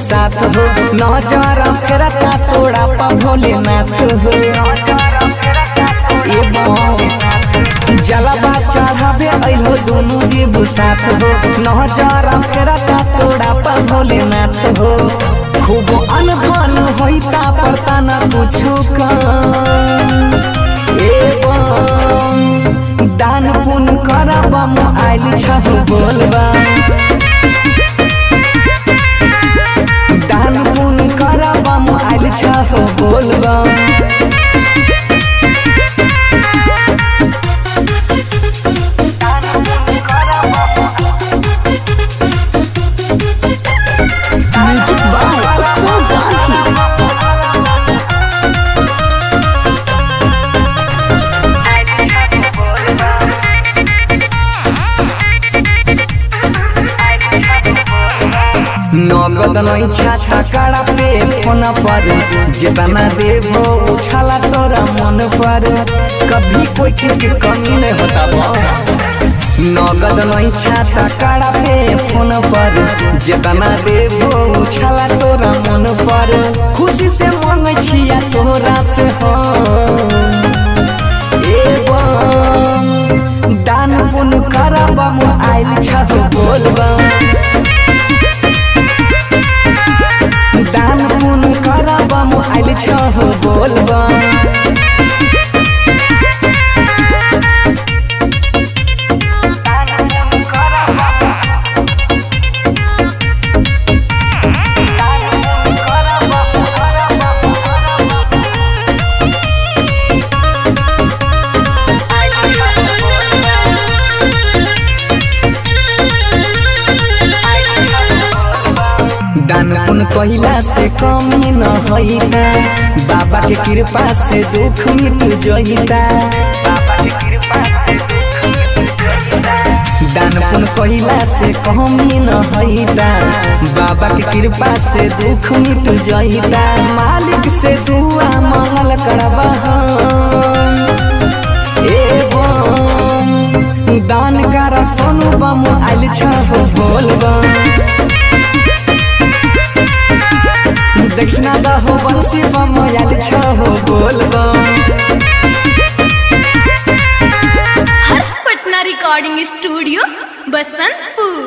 साथ हो नजर करता तोड़ा पा भोलेनाथ हो जलवा चढ़ावे अइहो दोनों जीव साथ हो नजर करता तोड़ा पा भोलेनाथ हो खूब अनधन होइता पड़ता न कुछो दान पुण्य करब आइल छह बोलबा दान पुण्य करब आइल छह बोलबा नगद नहीं छाता कड़ा पे फोन पर जितना देवो उछाला तोरा मन पर कभी कोई चीज की कमी नहीं होता नगद नहीं छाता कड़ा पे फोन पर जितना देवो उछाला तोरा मन पर खुशी से मांगे छिया तोरा से दान पुण्य करब आइल छह बोलबा दान पुण्य करब आइल छह बोलबा दान पुण्य कहिला से कमी न होइता बाबा के कृपा से दुख मिट जइता दान पुण्य कहिला से कमी न होइता बाबा के कृपा से दुख मिट जइता मालिक से दुआ मंगल करबा दान कर सोनू बम आइल छह बोलबा दक्षिणा दहो बंसी बम आइल छह बोलबा हर्ष पटना रिकॉर्डिंग स्टूडियो बसंतपुर।